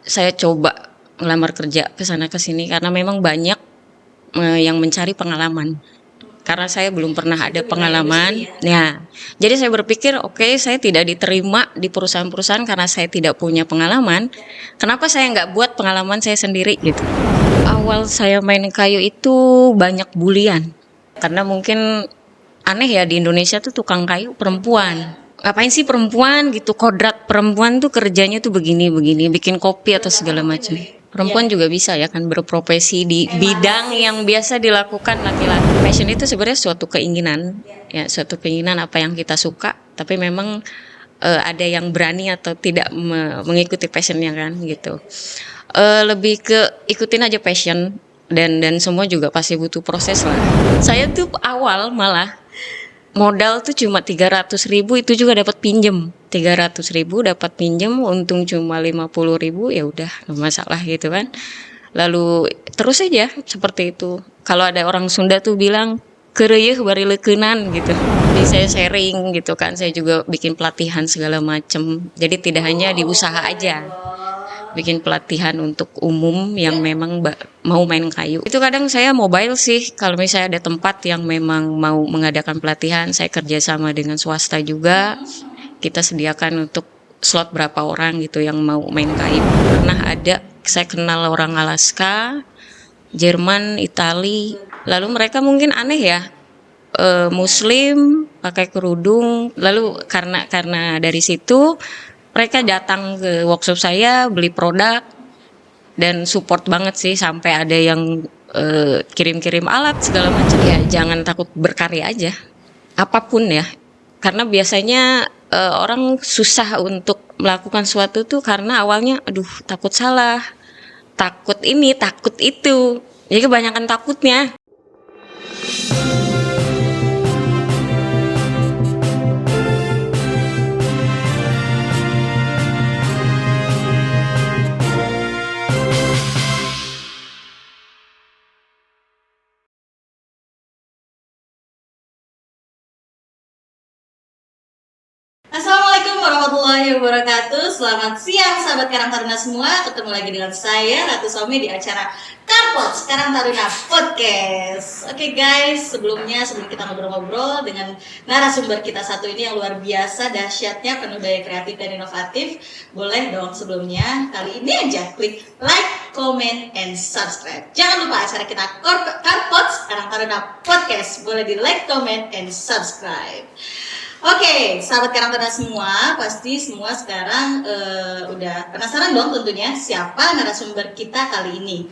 saya coba ngelamar kerja ke sana ke sini karena memang banyak yang mencari pengalaman. Karena saya belum pernah ada pengalaman. Ya. Jadi saya berpikir, oke, saya tidak diterima di perusahaan-perusahaan karena saya tidak punya pengalaman. Kenapa saya nggak buat pengalaman saya sendiri gitu? Awal saya main kayu itu banyak bulian. Karena mungkin aneh ya, di Indonesia tuh tukang kayu perempuan. Ngapain sih perempuan gitu? Kodrat perempuan tuh kerjanya tuh begini-begini, bikin kopi atau segala macam. Perempuan juga bisa ya kan berprofesi di bidang yang biasa dilakukan laki-laki. Passion itu sebenarnya suatu keinginan, ya suatu keinginan apa yang kita suka. Tapi memang ada yang berani atau tidak mengikuti passionnya kan gitu. Lebih ke ikutin aja passion dan semua juga pasti butuh proses lah. Saya tuh awal malah modal tuh cuma 300.000, itu juga dapat pinjem 300.000, dapat pinjem, untung cuma 50.000, ya udah nggak masalah gitu kan. Lalu terus aja seperti itu. Kalau ada orang Sunda tuh bilang keureuh bari leukeunnan gitu. Jadi saya sharing gitu kan, saya juga bikin pelatihan segala macem. Jadi tidak hanya di usaha aja, bikin pelatihan untuk umum yang memang mau main kayu. Itu kadang saya mobile sih, kalau misalnya ada tempat yang memang mau mengadakan pelatihan, saya kerjasama dengan swasta juga. Kita sediakan untuk slot berapa orang gitu yang mau main kayu. Pernah ada, saya kenal orang Alaska, Jerman, Itali, lalu mereka mungkin aneh ya, Muslim pakai kerudung, lalu karena dari situ mereka datang ke workshop saya, beli produk dan support banget sih, sampai ada yang kirim-kirim alat segala macam. Ya jangan takut berkarya aja, apapun ya, karena biasanya orang susah untuk melakukan sesuatu tuh karena awalnya aduh takut salah, takut ini, takut itu, jadi kebanyakan takutnya. Assalamualaikum warahmatullahi wabarakatuh. Selamat siang sahabat Karang Taruna semua. Ketemu lagi dengan saya Ratu Somi di acara Karpots Karang Taruna Podcast. Oke guys, sebelum kita ngobrol-ngobrol dengan narasumber kita satu ini yang luar biasa, dahsyatnya, penuh daya kreatif dan inovatif, boleh dong sebelumnya kali ini aja klik like, comment, and subscribe. Jangan lupa acara kita Karpots Karang Taruna Podcast, boleh di like, comment, and subscribe. Oke, sahabat Karang Taruna semua, pasti semua sekarang udah penasaran dong tentunya siapa narasumber kita kali ini.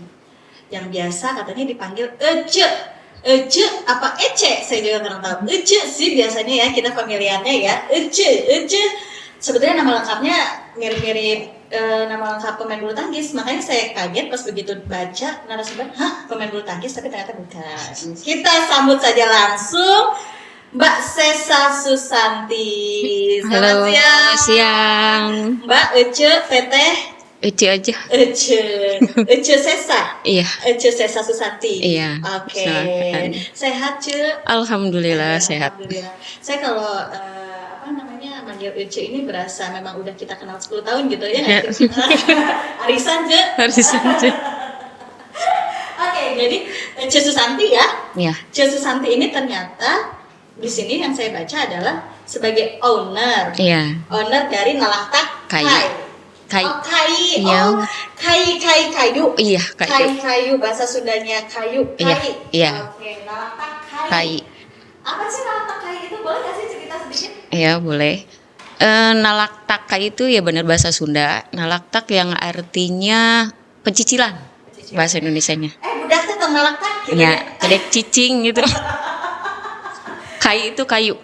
Yang biasa katanya dipanggil Ece. Ece apa Ece? Saya juga kurang tahu. Ece sih biasanya ya, kita familiarnya ya. Ece. Sebetulnya nama lengkapnya mirip-mirip nama lengkap pemain bulu tangkis. Makanya saya kaget pas begitu baca narasumber, hah, pemain bulu tangkis, tapi ternyata bukan. Kita sambut saja langsung Mbak Sesa Susanti. Halo, siang. Mbak Ece, Teteh Ece aja. Ece Sesa. Iya. Ece Sesa Susanti. Iya. Oke. Sehat, Ce? Alhamdulillah sehat. Alhamdulillah. Saya kalau manggil Ece ini berasa memang udah kita kenal 10 tahun gitu ya. Arisan, Ce. Oke, jadi Ece Susanti ya. Iya. Ece Susanti ini ternyata di sini yang saya baca adalah sebagai owner. Iya. Owner dari Nalaktak Kai. Iya. Kayu. Iya, Kayu, bahasa Sundanya kayu. Iya. Oke, Nalaktak Kai. Kai. Apa sih Nalaktak Kai itu? Boleh nggak sih cerita sedikit? Iya, boleh. Nalaktak Kai itu ya benar bahasa Sunda. Nalaktak yang artinya pencicilan. Bahasa Indonesianya. Budak teh tong nalaktak gitu ya. Ada cicing gitu. Kai itu kayu.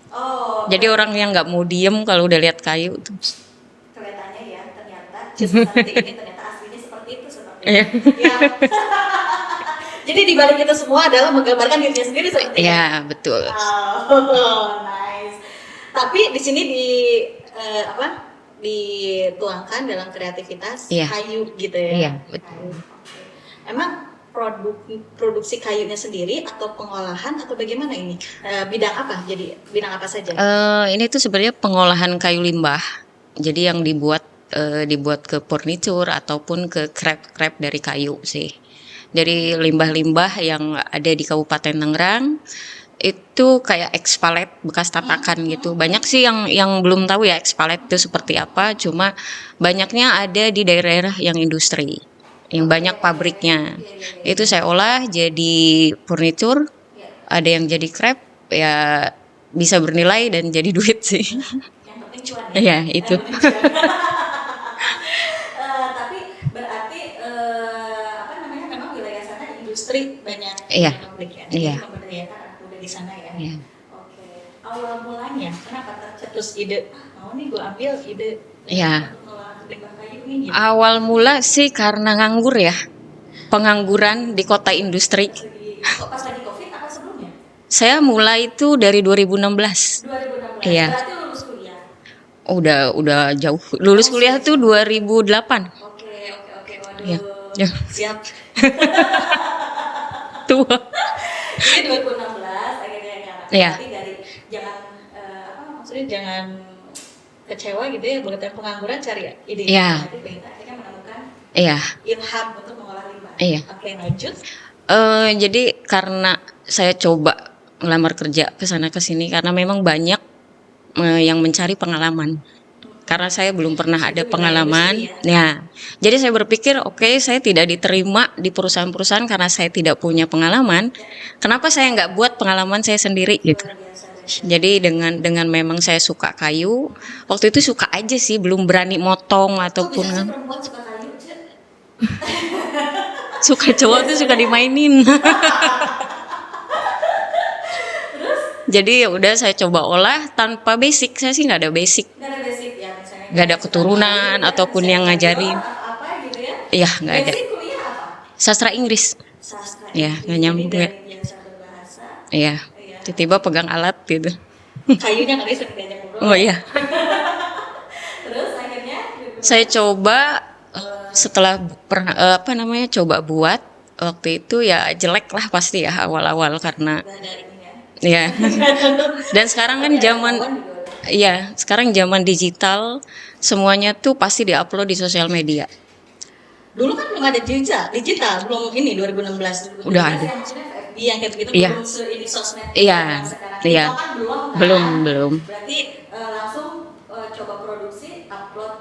Oh. Jadi orang yang nggak mau diem kalau udah lihat kayu tuh. Kelihatannya ya, ternyata Susanti ini ternyata aslinya seperti itu. Iya. Ya. Jadi di balik itu semua adalah menggambarkan dirinya sendiri seperti itu. Iya, betul. Oh, nice. Tapi di sini dituangkan dalam kreativitas kayu gitu ya. Iya, betul. Emang produksi kayunya sendiri atau pengolahan atau bagaimana ini? Bidang apa? Jadi bidang apa saja? Ini tuh sebenarnya pengolahan kayu limbah. Jadi yang dibuat dibuat ke furniture ataupun ke krep-krep dari kayu sih. Dari limbah-limbah yang ada di Kabupaten Tangerang itu kayak ekspalet bekas tatakan gitu. Banyak sih yang belum tahu ya ekspalet itu seperti apa. Cuma banyaknya ada di daerah-daerah yang industri, yang banyak pabriknya. Itu saya olah jadi furniture, ada yang jadi krep, ya bisa bernilai dan jadi duit sih. Yang penting cuan ya. Ya itu. Tapi berarti apa namanya, memang wilayah sana industri banyak Iya. pabrik ya. Iya. Jadi memberdayakan anak muda di sana ya. Iya. Oke. Awal mulanya kenapa tercetus ide mau nih gue ambil ide Iya. mengolah limbah kayu nih gitu. Awal mula sih karena nganggur ya. Pengangguran di kota industri. Kok pas lagi Covid apa sebelumnya? Saya mulai itu dari 2016. 2016. Iya. Berarti lulus kuliah. Udah jauh. Lulus kuliah tuh 2008. Oke. Waduh. Iya. Ya. Siap. Tua. Jadi 2016 akhirnya kan. Iya. Tapi dari jangan apa maksudnya jangan kecewa gitu ya buat yang pengangguran cari ide. Iya. Nanti Beta akhirnya menemukan Iya. ilham untuk mengolah limbah. Iya. Oke, lanjut. Jadi karena saya coba ngelamar kerja ke sana ke sini karena memang banyak yang mencari pengalaman. Karena saya belum pernah ada pengalaman. Ya. Jadi saya berpikir oke, saya tidak diterima di perusahaan-perusahaan karena saya tidak punya pengalaman. Kenapa saya nggak buat pengalaman saya sendiri gitu. Luar biasa. Jadi dengan memang saya suka kayu, waktu itu suka aja sih, belum berani motong Kok ataupun bisa sih perempuan suka kayu, Cek? suka cowok tuh suka dimainin. Jadi ya udah saya coba olah tanpa basic. Saya sih nggak ada basic, Nggak ada basic ya misalnya. nggak ada keturunan ataupun yang ngajarin. Apa gitu ya? Iya nggak ada. Basic kuliah apa? Sastra Inggris. Sastra. Iya, Inggris. nggak nyambung Jadi ya. dari biasa berbahasa. Iya. Iya. Tiba-tiba pegang alat gitu. Kayunya kali sering diajak ngobrol. Oh iya. Terus akhirnya Saya coba setelah coba buat waktu itu ya jelek lah pasti ya awal-awal karena nggak ada ini ya. ya. Dan sekarang kan Tapi ada zaman kawan juga. iya, sekarang zaman digital semuanya tuh pasti diupload di sosial media. Dulu kan belum ada digital belum ini 2016. Udah ada. Yang maksudnya FB yang kayak begitu Iya. belum ini sosmed. Iya. yang sekarang. Iya. TikTok kan belum. Kan? Belum. Berarti langsung coba produksi, upload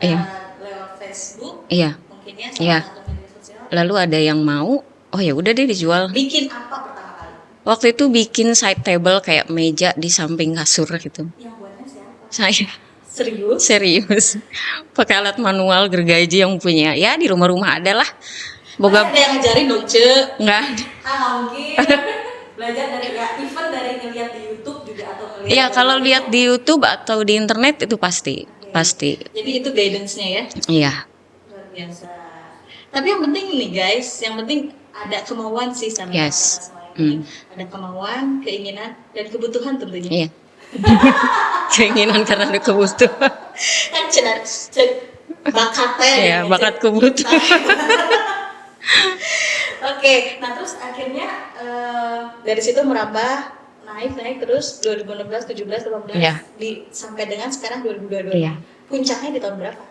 Iya. lewat Facebook. Iya. Mungkin ya Iya. salah satu media sosial. Lalu ada yang mau, oh ya udah deh dijual. Bikin apa pertama kali? Waktu itu bikin side table kayak meja di samping kasur gitu. Yang buatnya siapa? Saya Serius? serius pakai alat manual gergaji yang punya ya di rumah-rumah ada lah. Boga Ada yang ngajarin dong, Cek. nggak ada. Mungkin belajar dari ya even dari ngeliat di YouTube juga atau ngeliat Iya dari- kalau lihat di YouTube atau di internet itu pasti. Jadi itu guidance-nya ya. Iya. Luar biasa. Tapi yang penting nih guys, yang penting ada kemauan sih sama Yes. semua. Yang penting ada kemauan, keinginan, dan kebutuhan tentunya. Iya. Keinginan karena ada kebutuhan. Kan cek bakatnya. Iya, gitu. bakat kebutuhan. Oke, nah terus akhirnya dari situ merambah naik terus 2016, 17, 18 Iya. sampai dengan sekarang 2022. Iya. Puncaknya di tahun berapa?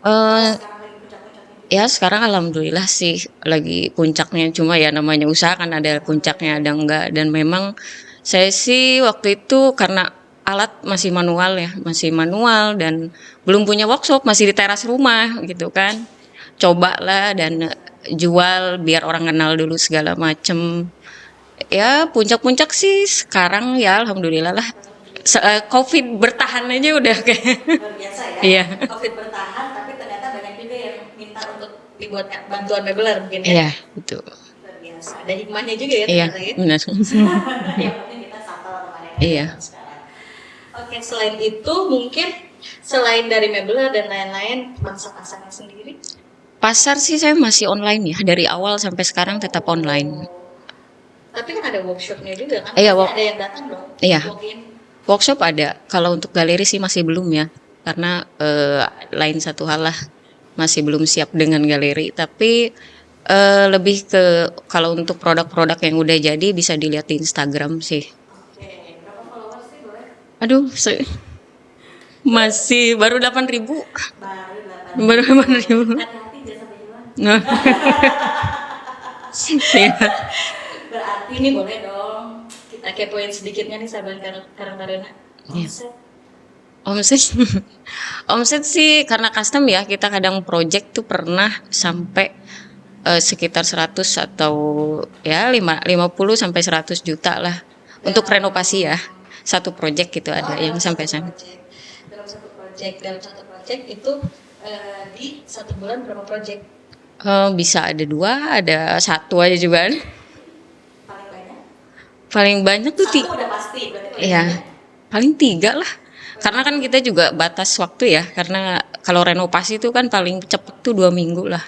Eh, Sekarang lagi puncak-puncaknya. ya sekarang alhamdulillah sih lagi puncaknya, cuma ya namanya usaha kan ada puncaknya ada enggak, dan memang saya sih waktu itu karena alat masih manual dan belum punya workshop, masih di teras rumah gitu kan, cobalah dan jual biar orang kenal dulu segala macem. Ya puncak-puncak sih sekarang ya alhamdulillah lah. Covid bertahan aja udah kayak Luar biasa ya. Iya. Covid bertahan, tapi ternyata banyak juga yang minta untuk dibuat bantuan mebeler mungkin ya. iya betul. Luar biasa. Ada hikmahnya juga ya Iya ternyata ya. benar. Yang penting kita sapa teman yang Iya. ada sekarang. Oke, selain itu mungkin selain dari mebeler dan lain-lain, bangsa pasarnya sendiri. Pasar sih saya masih online ya, dari awal sampai sekarang tetap online. Tapi kan ada workshopnya juga kan? Iya, Pasti ada yang datang dong. Iya. Walk-in. Workshop ada, kalau untuk galeri sih masih belum ya, karena lain satu hal lah, masih belum siap dengan galeri. Tapi lebih ke kalau untuk produk-produk yang udah jadi bisa dilihat di Instagram sih. Oke, berapa followers sih boleh? Aduh, masih baru 8.000. Baru Baru 8.000. Hati-hati jangan sampai hilang. Nah. Iya. Berarti ini boleh dong kita kepoin sedikitnya nih sahabat Karang Taruna. Omset. Omset omset sih karena custom ya, kita kadang project tuh pernah sampai sekitar 100 atau ya 50 sampai 100 juta lah untuk renovasi ya. Satu project gitu ada yang sampai sana. Dalam satu project itu di satu bulan berapa project? Bisa ada 2, ada 1 aja juga. Paling banyak? Paling banyak tuh Satu udah pasti berarti paling ya banyak. paling 3 lah. Karena kan kita juga batas waktu ya, karena kalau renovasi itu kan paling cepet tuh 2 minggu lah.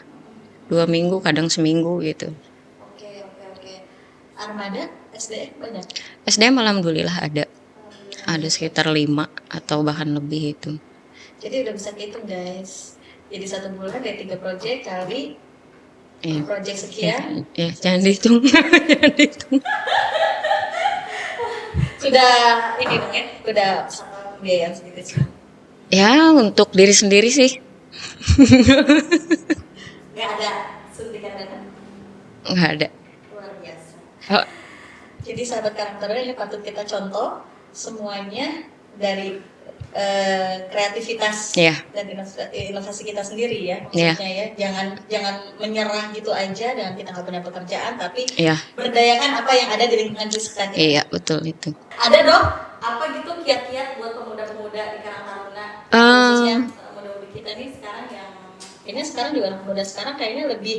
2 minggu, kadang seminggu gitu. Oke. Armada SDM banyak. SDM alhamdulillah ada. Ada sekitar 5 atau bahkan lebih itu. Jadi udah bisa hitung guys. Jadi satu bulan ada 3 project kali Iya. project sekian. Ya, jangan dihitung. Jangan dihitung. Sudah ini dong ya, udah sama pembiayaan sedikit sih. Ya, untuk diri sendiri sih. Nggak ada suntikan dana. Nggak ada. Luar biasa. Oh, Jadi sahabat karakter ini patut kita contoh semuanya dari kreativitas Iya. dan inovasi kita sendiri ya, Iya. maksudnya ya jangan menyerah gitu aja dengan kita nggak punya pekerjaan, tapi iya. berdayakan apa yang ada di lingkungan sekitar kita. Iya, betul itu. Ada dong apa gitu kiat-kiat buat pemuda-pemuda di Karang Taruna, Eh. khususnya muda-mudi kita nih sekarang yang ini sekarang juga anak muda sekarang kayaknya lebih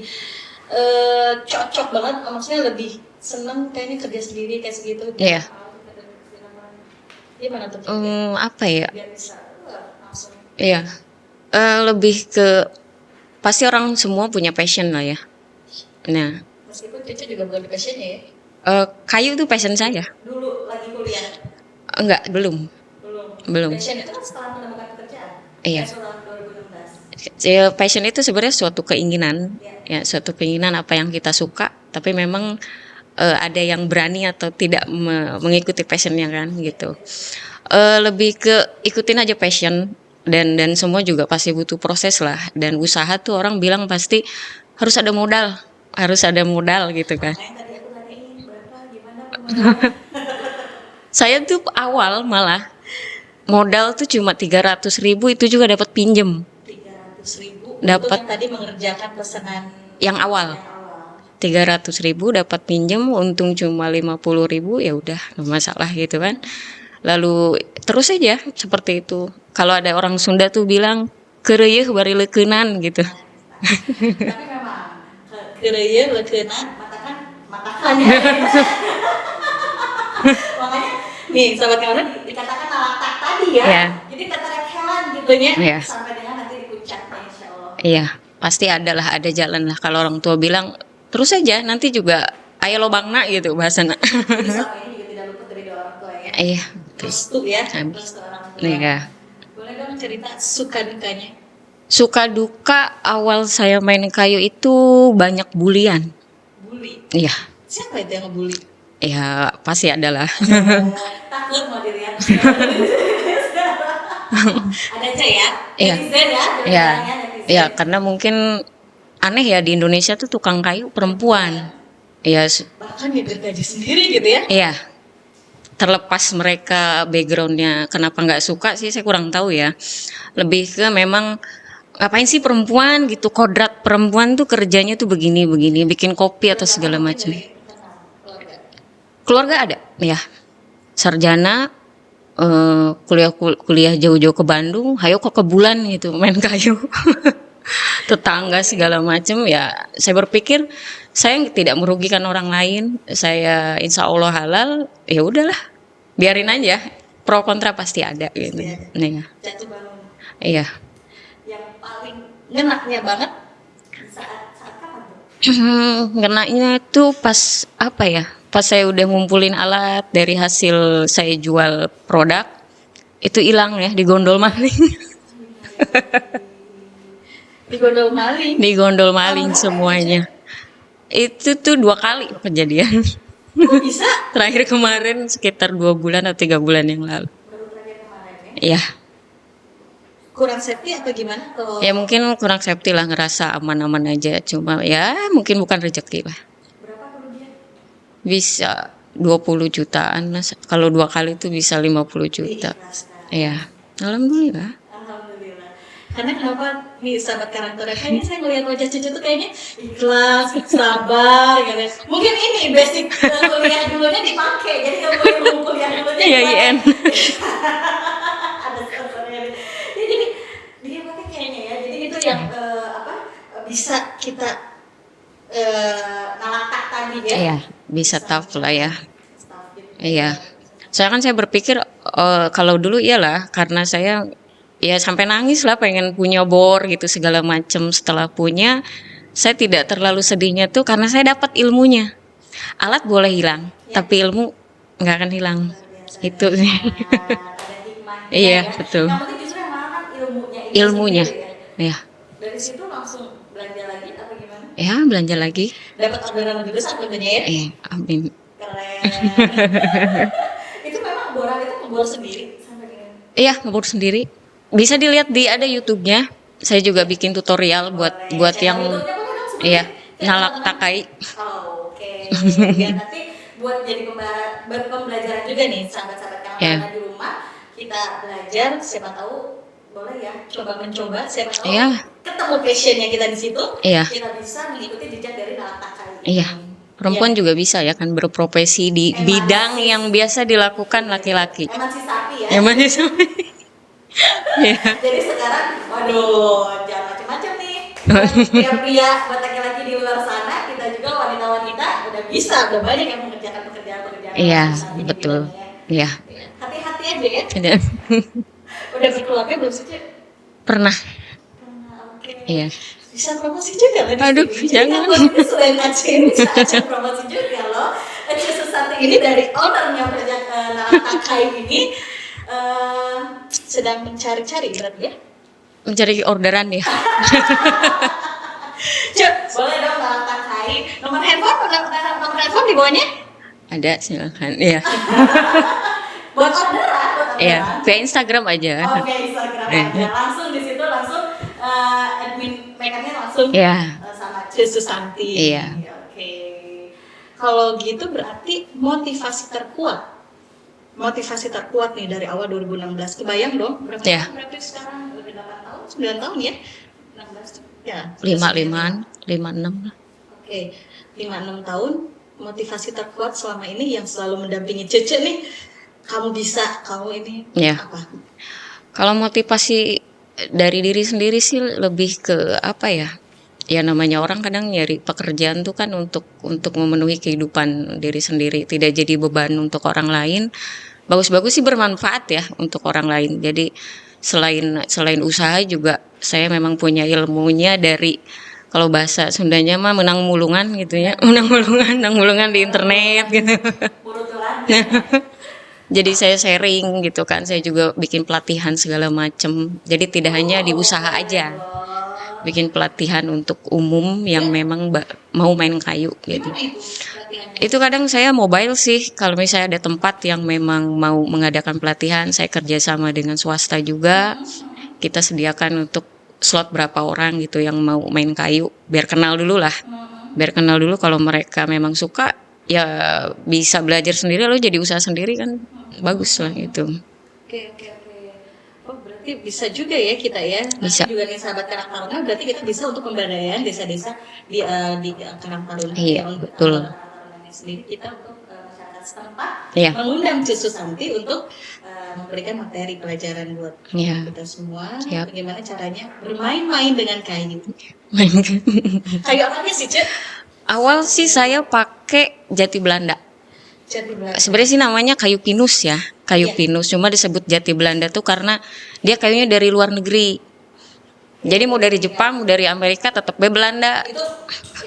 cocok banget, maksudnya lebih seneng kayaknya kerja sendiri kayak segitu. Iya. Gimana tuh? Apa ya? Biar bisa langsung. Iya. Lebih ke pasti orang semua punya passion lah ya. Nah, Meskipun Cici juga bukan passionnya ya. kayu tuh passion saya. Dulu lagi kuliah. Enggak, belum. Belum. Passion itu kan setelah menemukan pekerjaan. Iya. Setelah 2016. Passion itu sebenarnya suatu keinginan, ya suatu keinginan apa yang kita suka, tapi memang ada yang berani atau tidak mengikuti passionnya kan gitu. Lebih ke ikutin aja passion, dan semua juga pasti butuh proses lah, dan usaha tuh orang bilang pasti harus ada modal gitu kan. Makanya tadi aku nanyain berapa gimana pemodalnya. Saya tuh awal malah modal tuh cuma 300.000, itu juga dapat pinjem 300.000 Dapat. untuk yang tadi mengerjakan pesanan yang awal. yang awal. 300.000 dapat pinjem, untung cuma 50.000, ya udah nggak masalah gitu kan. Lalu terus aja seperti itu. Kalau ada orang Sunda tuh bilang keureuh bari leukeunnan gitu. Tapi memang keureuh leukeunnan matakan ya. Makanya nih sahabat kawan dikatakan nalatak tadi ya. Iya. Jadi tertarik hewan gitu ya. Iya. Sampai dengan nanti di puncaknya insyaallah. Iya, pasti ada jalan lah. Kalau orang tua bilang terus aja, nanti juga aya lobangna gitu bahasana. Jadi selama ini juga tidak luput dari doa orang tua ya. Iya. Restu ya, Amin. restu orang tua. Iya. Boleh dong cerita suka dukanya? Suka duka awal saya main kayu itu banyak bulian. Bully. Iya. Siapa itu yang ngebully? Ya pasti ada lah. Takut mau dilihat. Ada aja ya. Iya. Netizen ya. Iya. Netizen. Ya, karena mungkin aneh ya, di Indonesia tuh tukang kayu perempuan. Iya, Bahkan ya gaji sendiri gitu ya. iya. Terlepas mereka backgroundnya kenapa nggak suka sih, saya kurang tahu ya. Lebih ke memang ngapain sih perempuan gitu, kodrat perempuan tuh kerjanya tuh begini bikin kopi atau segala macam. Keluarga. Keluarga ada ya, sarjana, kuliah jauh-jauh ke Bandung, hayo kok ke bulan gitu main kayu. Tetangga segala macam ya. Saya berpikir saya tidak merugikan orang lain, saya insya Allah halal, ya udahlah, biarin aja. Pro kontra pasti ada gitu. Iya. Jatuh bangun. Iya. Yang paling ngenaknya banget saat kapan tuh? Kenanya itu pas apa ya? Pas saya udah ngumpulin alat dari hasil saya jual produk, itu hilang ya, digondol maling. Digondol maling. Digondol maling semuanya. Itu tuh 2 kali kejadian. Kok bisa? Terakhir kemarin sekitar 2 bulan atau 3 bulan yang lalu. Baru terakhir kemarin ya. Iya. kurang safety atau gimana? Atau Ya mungkin kurang safety lah, ngerasa aman-aman aja. Cuma ya mungkin bukan rezeki lah. berapa kerugian? Bisa 20 jutaan lah. Kalau 2 kali itu bisa 50 juta. Diikhlaskan. Iya. Alhamdulillah. Alhamdulillah. Karena kenapa nih sahabat karakter, kayaknya saya ngeliat wajah Cucu tuh kayaknya ikhlas, sabar gitu. Mungkin ini basic kuliah dulunya dipakai, jadi kalau kuliah dulunya Iya, dipakai. IN. Ada sponsornya. Ya, jadi dia pakai kayaknya ya. Jadi itu yang bisa kita nalatak tadi ya. Iya, bisa tough lah ya. Staff gitu. Iya. Saya kan saya berpikir kalau dulu iyalah karena saya ya sampai nangis lah pengen punya bor gitu segala macam. Setelah punya saya tidak terlalu sedihnya tuh karena saya dapat ilmunya. Alat boleh hilang, tapi ilmu nggak akan hilang. Itu sih. Ada hikmahnya Iya, ya. betul. Yang penting justru yang mana kan ilmunya itu Ilmunya. sendiri ya. Ya. Dari situ langsung belanja lagi apa gimana? Ya, belanja lagi. Dapat orderan lebih besar tentunya ya. Amin. Keren. Itu memang boral itu ngebor sendiri sampai gimana? Iya, ngebor sendiri. Bisa dilihat di ada YouTube-nya. Saya juga bikin tutorial buat yang YouTube-nya boleh dong sebutin. iya, Biar nalak teman-teman- takai. Oh, oke. Biar nanti buat jadi pembelajaran juga nih sahabat-sahabat yang Iya. ada di rumah, kita belajar, siapa tahu boleh ya coba mencoba, siapa tahu Iya. ketemu passionnya kita di situ, Iya. kita bisa mengikuti jejak dari nalak takai. Iya. Perempuan juga bisa ya kan berprofesi di Emang bidang sih. yang biasa dilakukan laki-laki. Emang si sapi ya. Emang sih. Iya. Jadi sekarang, waduh, jangan macam-macam nih. Buat pria-pria, buat laki-laki di luar sana, kita juga wanita-wanita udah bisa, udah banyak yang mengerjakan pekerjaan-pekerjaan. Iya, saat ini betul. bilangnya. Iya. Hati-hati aja ya. Ada. Udah berkeluarga belum sih, Cik? Pernah. Oke. Iya. Bisa promosi juga loh di Aduh, sini. Jadi jangan. kan kita selain Aceh, bisa Aceh promosi juga loh. Aceh Susanti ini dari ownernya Project Nalatakai ini sedang mencari-cari berarti ya. Mencari orderan ya. Cuk, boleh dong Nalatakai. Nomor handphone di bawahnya? Ada, silakan. Iya. Buat orderan, Iya, via Instagram aja. Oke, Instagram aja. Langsung di situ langsung admin mereka langsung Iya. sama Cik Susanti. Iya. Oke. Kalau gitu berarti motivasi terkuat nih dari awal 2016. Kebayang dong berapa Iya. tahun berarti sekarang? Udah 8 tahun, 9 tahun ya? 16. Ya. 56 lah. Oke. 5-6 tahun motivasi terkuat selama ini yang selalu mendampingi Cece nih. Kamu bisa, kamu ini Iya. apa? Kalau motivasi dari diri sendiri sih lebih ke apa ya? Ya namanya orang kadang nyari pekerjaan tuh kan untuk memenuhi kehidupan diri sendiri, tidak jadi beban untuk orang lain. Bagus-bagus sih bermanfaat ya untuk orang lain. Jadi selain usaha juga saya memang punya ilmunya dari kalau bahasa Sundanya mah menang mulungan gitu ya. Menang mulungan di internet gitu. Mulut-mulut. Jadi saya sharing gitu kan, saya juga bikin pelatihan segala macem. Jadi tidak hanya di usaha aja, bikin pelatihan untuk umum yang memang mau main kayu gitu. Gimana itu latihannya? Itu kadang saya mobile sih, kalau misalnya ada tempat yang memang mau mengadakan pelatihan, saya kerjasama dengan swasta juga. Kita sediakan untuk slot berapa orang gitu yang mau main kayu, biar kenal dulu lah. Biar kenal dulu, kalau mereka memang suka, ya bisa belajar sendiri lalu jadi usaha sendiri kan bagus lah itu. Oke. Oh, berarti bisa juga ya kita ya. Bisa. Nanti juga nih sahabat Karang Taruna, berarti kita bisa untuk pemberdayaan desa-desa di Karang Taruna. Iya, Ya, untuk betul. Karang Taruna sendiri kita untuk masyarakat setempat Iya. mengundang Cik Susanti untuk memberikan materi pelajaran buat Iya. kita semua. Siap. Bagaimana caranya bermain-main dengan kayu. Main Kayu apa sih, Cik? Awal sih saya pakai jati Belanda. Jati Belanda. Sebenarnya sih namanya kayu pinus ya, kayu Iya. pinus. Cuma disebut jati Belanda tuh karena dia kayunya dari luar negeri. Jadi mau dari Jepang, mau dari Amerika, tetap Belanda. Itu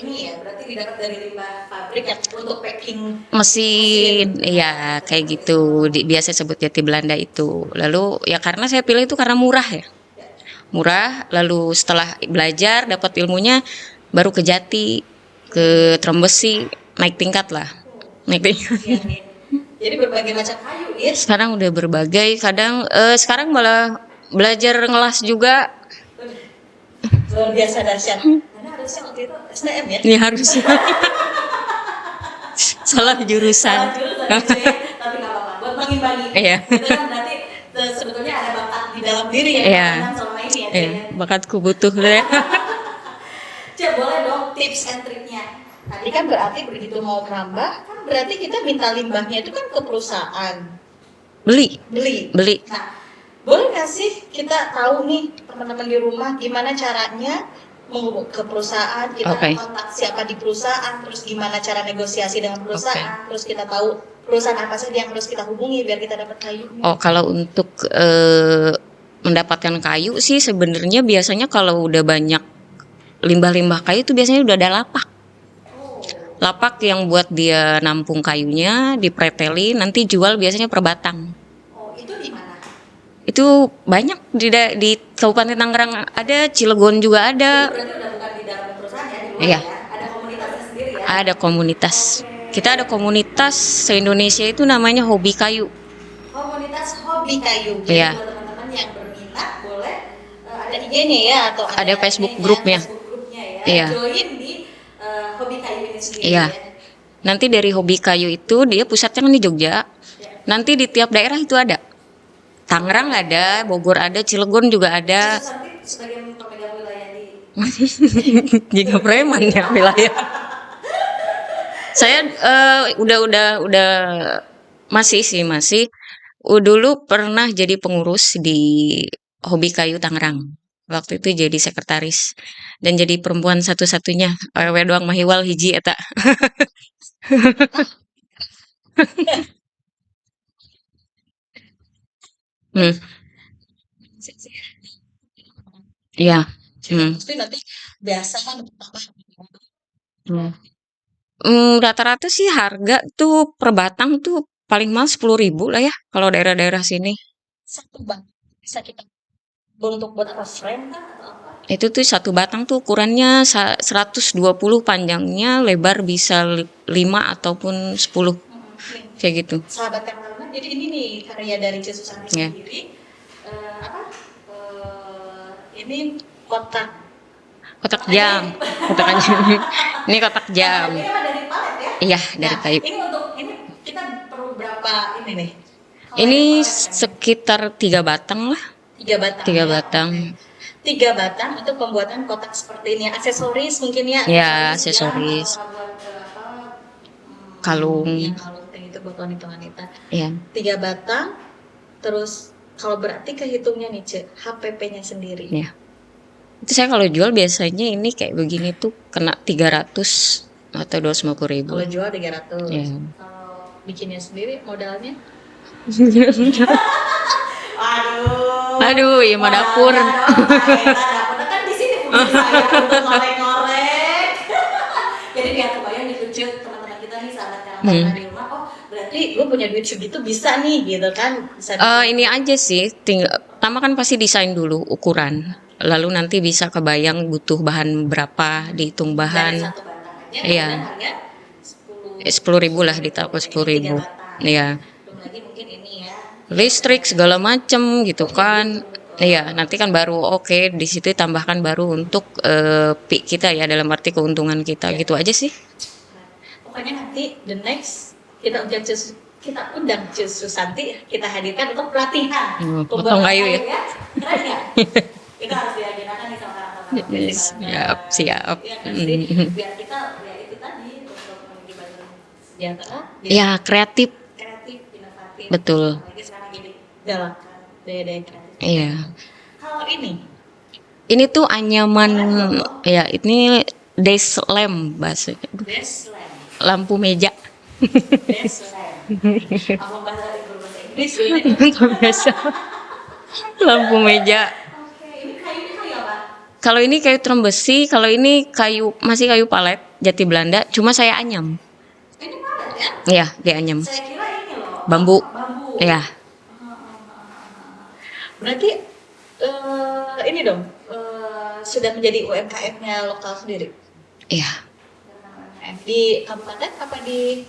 ini ya, berarti didapat dari limbah pabrik ya untuk packing. Mesin, iya kayak gitu. Biasa sebut jati Belanda itu. Lalu ya karena saya pilih itu karena murah ya. Murah, lalu setelah belajar, dapat ilmunya, baru ke jati, ke trembesi, naik tingkat lah. Naik tingkat. Jadi berbagai macam kayu ya. Sekarang udah berbagai, kadang sekarang malah Belajar ngelas juga. Luar biasa dahsyat. Karena harusnya waktu itu STM ya. Ini harus. Salah jurusan. Salah jurusan gitu ya. Tapi nggak apa-apa. Buat mengimbangi. Iya. Itu kan berarti sebetulnya ada bakat di dalam diri ya. Iya. Tanam selama ini ya. Iya, bakatku butuh ya. Cek boleh dong tips and triknya. Tadi kan berarti begitu mau merambah, kan berarti kita minta limbahnya itu kan ke perusahaan. Beli. Beli. Nah, boleh nggak sih kita tahu nih teman-teman di rumah gimana caranya menghubung ke perusahaan, kita kontak siapa di perusahaan, terus gimana cara negosiasi dengan perusahaan, terus kita tahu perusahaan apa saja yang harus kita hubungi biar kita dapat kayu. Oh, kalau untuk mendapatkan kayu sih sebenarnya biasanya kalau udah banyak limbah-limbah kayu itu biasanya udah ada lapak. Lapak yang buat dia nampung kayunya, dipreteli, nanti jual biasanya per batang. Oh, itu di mana? Itu banyak di Kabupaten Tangerang ada, Cilegon juga ada. Itu berarti udah bukan di dalam perusahaan ya, di luar Iya. ya? Ada komunitasnya sendiri ya? Ada komunitas. Kita ada komunitas se-Indonesia itu namanya Hobi Kayu. Komunitas hobi kayu. Jadi Iya. buat teman-teman yang berminat boleh ada IG-nya ya atau Ada Facebook grupnya. Facebook grupnya ya. Iya. Join di hobi kayu ini sendiri. Iya. Ya. Nanti dari Hobi Kayu itu dia pusatnya kan di Jogja. Ya. Nanti di tiap daerah itu ada. Tangerang ada, Bogor ada, Cilegon juga ada. Terus nanti sebagai pemegang wilayah di Jika preman ya wilayah. Saya udah masih. Dulu pernah jadi pengurus di Hobi Kayu Tangerang. Waktu itu jadi sekretaris dan jadi perempuan satu-satunya. Awewe doang mahiwal hiji eta. Hmm, iya. Pasti nanti biasa kan apa? Rata-rata sih harga tuh per batang tuh paling mahal 10.000 lah ya kalau daerah-daerah sini. Satu bang bisa kita untuk buat apa frame kan atau apa? Itu tuh satu batang tuh ukurannya 120 panjangnya, lebar bisa 5 ataupun 10 kayak gitu. Sahabat Karena, jadi ini nih karya dari Susanti Ya. sendiri. Ini kotak jam. Ini kotak jam. Ini memang dari palet ya? Iya, dari kayu. Ini kita perlu berapa ini nih? Ini sekitar 3 batang lah. 3 batang. 3 batang. 3 batang untuk pembuatan kotak seperti ini. Aksesoris mungkin ya? Ya, aksesoris. Kalung. Kalung itu buat wanita-wanita. Iya. 3 batang. Terus kalau berarti kehitungnya nih, Cek, HPP-nya sendiri. Iya. Itu saya kalau jual biasanya ini kayak begini tuh kena 300 atau 250.000. Kalau jual 300. Iya. Kalau bikinnya sendiri modalnya? Aduh, iya mah dapur. Dapur kan di sini pemirsa ya untuk ngorek-ngorek. Jadi biar kebayang nih lucu teman-teman kita nih sahabat Karang di rumah. Oh, berarti gue punya duit segitu bisa nih gitu kan? Bisa Ini aja sih, pertama kan pasti desain dulu ukuran. Lalu nanti bisa kebayang butuh bahan berapa, dihitung dari bahan. satu batang aja. Iya. Harga 10.000 lah di toko 10.000. Iya. Belum lagi mungkin ini ya. Listrik segala macem gitu kan. Iya, nanti kan baru oke, di situ tambahkan baru untuk kita ya, dalam arti keuntungan kita gitu aja sih. Pokoknya nanti the next kita undang Cus Susanti, kita hadirkan untuk pelatihan potong kayu ya. Keren ya? Kita harus diagendakan nih sama Siap. ya, biar kita ya itu tadi untuk menjadi sejahtera. Ya, kreatif. Inovatif. Betul. Apalagi sekarang jadi galakkan daya-daya kreatif. Iya. Kalau Ini tuh anyaman, ya ini desk lamp bahasanya. best lamp. Lampu meja. Best lamp. Apa bahasa Inggris ini? Biasa. Lampu meja. Oke, ini kayunya kayu apa? Kalau ini kayu trem besi, kalau ini masih kayu palet jati Belanda, cuma saya anyam. Ini palet ya? Iya, dia anyam. Saya kira ini loh. Bambu. Bambu. Iya. Berarti ini dong sudah menjadi UMKM-nya lokal sendiri. Iya, Di kabupaten apa di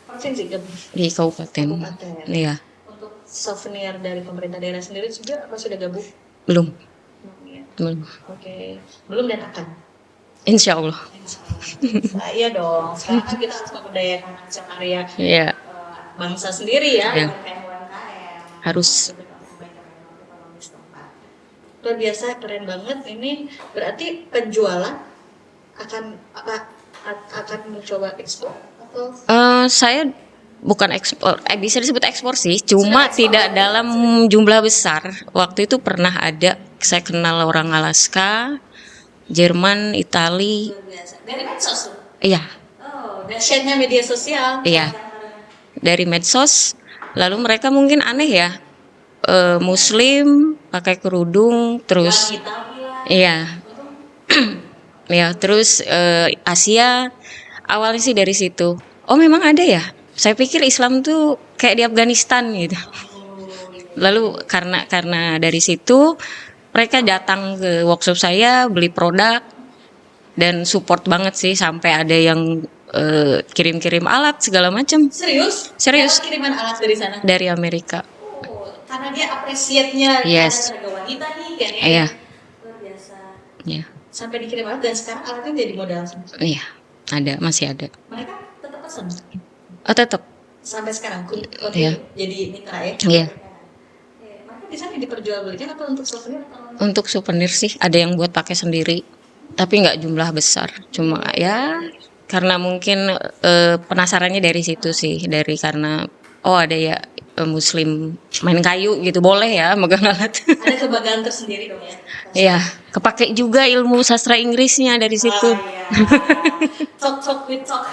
provinsi? di kabupaten. Kabupaten. Iya. Untuk souvenir dari pemerintah daerah sendiri juga apa sudah gabung? Belum, Belum ya. belum. Oke, belum dan akan. Insya Allah. Iya dong. Sekarang kan kita harus memberdayakan hasil karya Iya, bangsa sendiri ya, iya. UMKM. Harus. Untuk kebaikan ekonomi setempat. Luar biasa, keren banget. Ini berarti penjualan akan apa? Akan mencoba ekspor atau Saya bukan ekspor, bisa disebut ekspor sih, cuma ekspor, tidak dalam jumlah besar. Waktu itu pernah ada, saya kenal orang Alaska, Jerman, Itali. luar biasa? Dari medsos tuh. Iya, Oh, dahsyatnya media sosial. iya, dari medsos. Lalu mereka mungkin aneh ya, Muslim pakai kerudung, terus Wanita pula. iya, ya terus Asia. Awalnya sih dari situ. Oh memang ada ya? Saya pikir Islam tuh kayak di Afghanistan gitu. Lalu karena dari situ mereka datang ke workshop saya, beli produk dan support banget sih, sampai ada yang kirim-kirim alat segala macam Serius? Serius. Dapat kiriman alat dari sana? dari Amerika. Oh, karena dia apresiatnya Yes. ada tenaga wanita nih kan ya. Iya, Luar biasa. iya, Sampai dikirim alat dan sekarang alatnya jadi modal semua. iya, masih ada. Mereka tetap pesan Oh tetap, sampai sekarang Iya. jadi mitra ya. Iya. Mereka di sana diperjualbelikan atau untuk souvenir atau Untuk souvenir sih ada yang buat pakai sendiri, tapi nggak jumlah besar. Cuma ya karena mungkin penasarannya dari situ sih, dari karena oh ada ya Muslim main kayu gitu, boleh ya megang alat. ada kebanggaan tersendiri dong ya. Iya, kepake juga ilmu sastra Inggrisnya dari situ. Oh, iya. Talk with talk.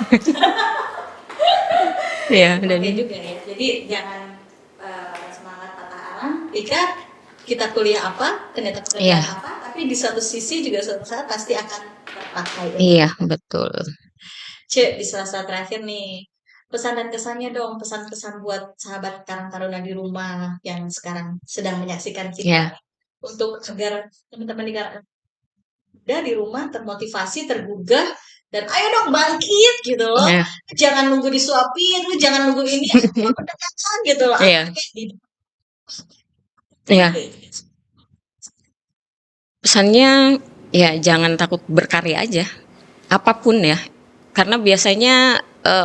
Iya, dan Oke juga ya. Jadi jangan semangat patah arang. Jika kita kuliah apa, ternyata pekerjaan Iya. apa, tapi di satu sisi juga suatu saat pasti akan terpakai. iya betul. Cek di sela-sela terakhir nih, pesan dan kesannya dong, pesan-pesan buat sahabat Karang Taruna di rumah yang sekarang sedang menyaksikan kita, Iya. untuk agar teman-teman di Karang udah di rumah termotivasi, tergugah, dan ayo dong bangkit gitu loh. Iya. Jangan nunggu disuapin, lu jangan nunggu ini, pendekatan gitu loh. Iya. Iya. Pesannya ya jangan takut berkarya aja, apapun ya. Karena biasanya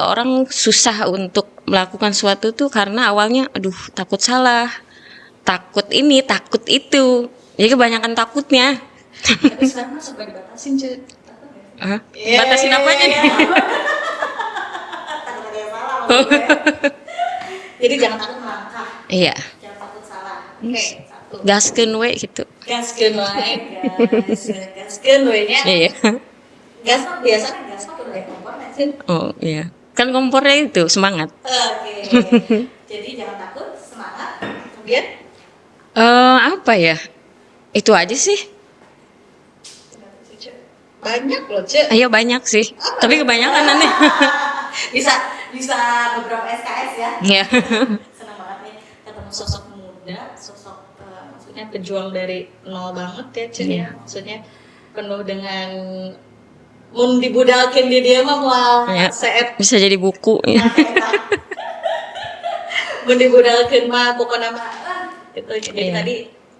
orang susah untuk melakukan sesuatu tuh karena awalnya aduh takut salah, takut ini, takut itu. Jadi kebanyakan takutnya. Tapi sekarang mah serba dibatasin, cuy. Hah? Batasin apanya nih? Takut ada yang salah maksudnya. Jadi jangan takut melangkah, Iya, jangan takut salah. Oke, satu. gaskeun we gitu. Gaskeun wae, guys. Gaskeun we nya. Iya. Gas mah biasanya gas mah kudu aya kompor nggak sih? Oh iya. Kan kompornya itu semangat. Oke. Jadi jangan takut, semangat. Kemudian Apa ya? Itu aja sih. banyak loh, Cek. Ayo banyak sih. Tapi kebanyakan aneh. bisa beberapa SKS ya. Iya. Senang banget nih ketemu sosok muda, sosok maksudnya pejuang dari nol banget ya, Cek ya. Maksudnya penuh dengan mun dibudalkeun di dia mah moal Iya. seet Bisa jadi buku. Ya. mun dibudalkeun mah pokokna mah gitu. Jadi Iya. tadi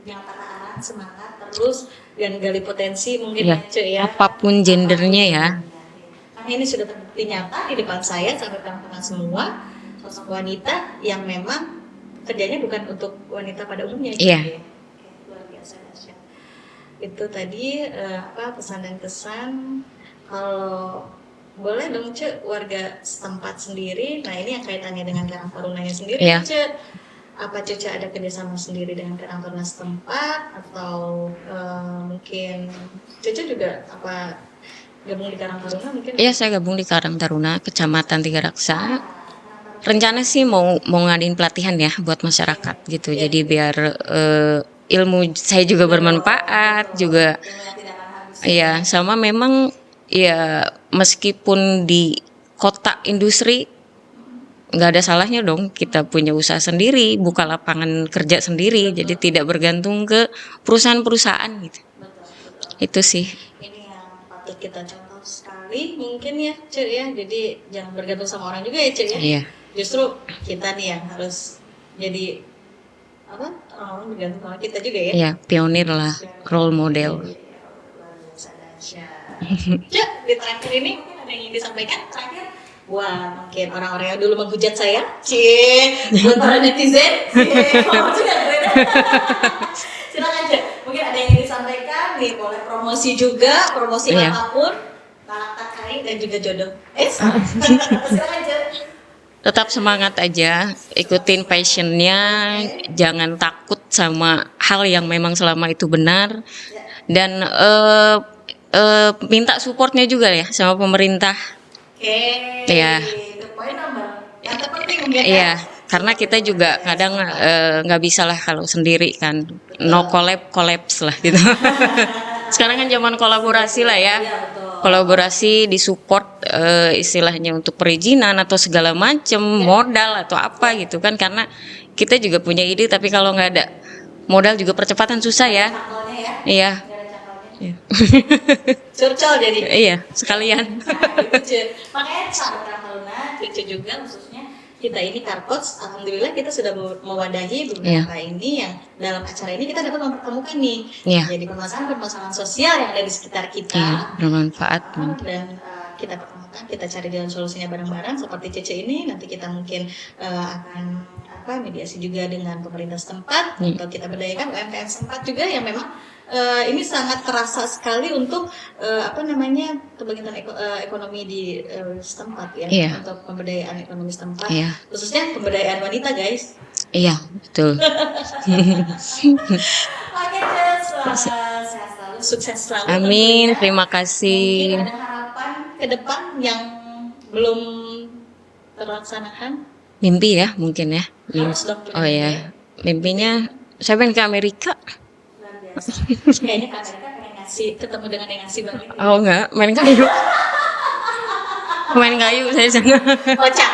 jangan patah arang, semangat terus dan gali potensi mungkin Iya. ya, Cek ya. Apapun gendernya ya. Karena ini sudah terbukti nyata di depan saya sampai teman-teman semua, sosok wanita yang memang kerjanya bukan untuk wanita pada umumnya. Iya. Gitu ya. Oke, luar biasa dahsyat. Itu tadi pesan dan kesan. Kalau boleh dong, Cek, warga setempat sendiri. Nah ini yang kaitannya dengan Karang Tarunanya sendiri, Iya. Cek. Apa Cece ada kerjasama sendiri dengan Karang Taruna setempat atau mungkin Cece juga apa gabung di Karang Taruna mungkin? Iya, saya gabung di Karang Taruna, Kecamatan Tiga Raksa. Rencana sih mau ngadain pelatihan ya buat masyarakat gitu. Iya. Jadi biar ilmu saya juga bermanfaat juga. Yang tidak akan habis. Iya, sama memang ya meskipun di kota industri nggak ada salahnya dong kita punya usaha sendiri, buka lapangan kerja sendiri, jadi tidak bergantung ke perusahaan-perusahaan gitu. Betul. Itu sih. Ini yang patut kita contoh sekali mungkin ya, Cek ya. Jadi jangan bergantung sama orang juga ya, Cek ya. Iya. Justru kita nih yang harus jadi apa Oh, bergantung sama kita juga ya. Ya, pionir lah, role model. Cak, di terakhir ini mungkin ada yang ingin disampaikan terakhir? Wah, mungkin orang-orang yang dulu menghujat saya, buat para netizen, sudah keren. Silakan aja. Mungkin ada yang ingin disampaikan, nih boleh promosi juga, promosi Iya. apapun, karakter kai dan juga jodoh. Silakan aja. Tetap semangat aja, ikutin passionnya, jangan takut sama hal yang memang selama itu benar, dan minta supportnya juga ya sama pemerintah. Oke. Iya. Itu poin nomor. Yang terpenting mungkin Iya, karena kita juga kadang nggak bisa lah kalau sendiri kan, no collapse lah gitu. Sekarang kan zaman kolaborasi lah ya, Iya, betul. kolaborasi disupport istilahnya untuk perizinan atau segala macem, modal atau apa gitu kan, karena kita juga punya ide tapi kalau nggak ada modal juga percepatan susah ya. Cangkolnya ya. Iya, Nggak ada cangkolnya. iya. Curcol jadi. Iya, sekalian. Nah, gitu, Cu. Makanya sahabat Karang Taruna, Cucu juga khususnya kita ini Karpots, alhamdulillah kita sudah mewadahi beberapa ini yang dalam acara ini kita dapat mempertemukan nih. Iya. Jadi permasalahan-permasalahan sosial yang ada di sekitar kita. Iya, bermanfaat. Dan kita pertemukan, kita cari jalan solusinya bareng-bareng seperti Cece ini. Nanti kita mungkin akan mediasi juga dengan pemerintah setempat untuk kita berdayakan UMKM setempat juga yang memang ini sangat terasa sekali untuk kebangkitan ekonomi di setempat ya, Iya. untuk pemberdayaan ekonomi setempat, Iya. khususnya pemberdayaan wanita guys. Iya, betul. Oke, sehat selalu, sukses selalu. Amin, tentunya. terima kasih. Mungkin ada harapan ke depan yang belum terlaksanakan? Mimpi ya mungkin ya. Harus dong. Oh ya, mimpinya saya pengen ke Amerika. Luar biasa. Kayaknya Kak Amerika pengen ngasih, ketemu dengan yang ngasih banget. Oh enggak, main kayu. Main kayu saya sana. Kocak.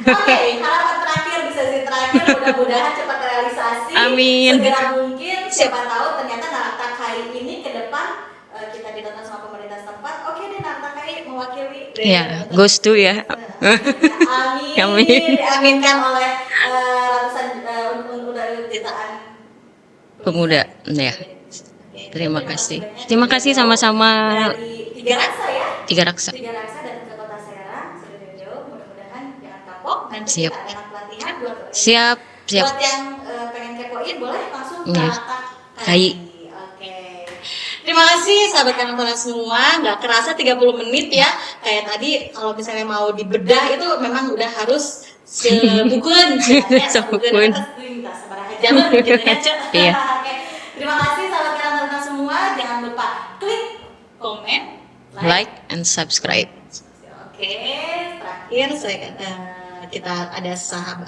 Oke, harapan terakhir di sesi terakhir mudah-mudahan cepat realisasi. Amin. Segera mungkin, siapa tahu ternyata Narta Kai ini ke depan kita ditonton sama pemerintah setempat. Oke deh, Narta Kai mewakili. Ya, goes to ya. Amin. Amin. Diaminkan oleh ratusan undangan jutaan Pemuda. Ya. Oke, Terima kasih. Terima kasih sama-sama. Dari Tiga Raksa ya. Tiga Raksa. Tiga Raksa datang ke Kota Serang, sudah jauh-jauh. Mudah-mudahan jangan kapok. Nanti Siap. kita ada pelatihan buat Siap. buat yang pengen kepoin boleh langsung ke Ya. Narta Kai. Oke. Terima kasih sahabat Karang Taruna semua. Nggak kerasa 30 menit ya. Kayak tadi kalau misalnya mau dibedah itu memang udah harus sebukun. Sebukun. Jangan gitu ya, Cuk. Iya. Oke. Terima kasih sahabat Karang Taruna semua. Jangan lupa klik komen, Like and subscribe. Oke, terakhir kita ada salam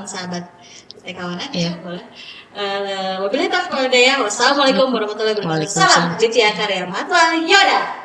sahabat kawanan Iya. boleh. Wabillahi taufiq wal hidayah. Wassalamualaikum warahmatullahi wabarakatuh. Waalaikumsalam. Salam Ditya Karya Matwa Yoda.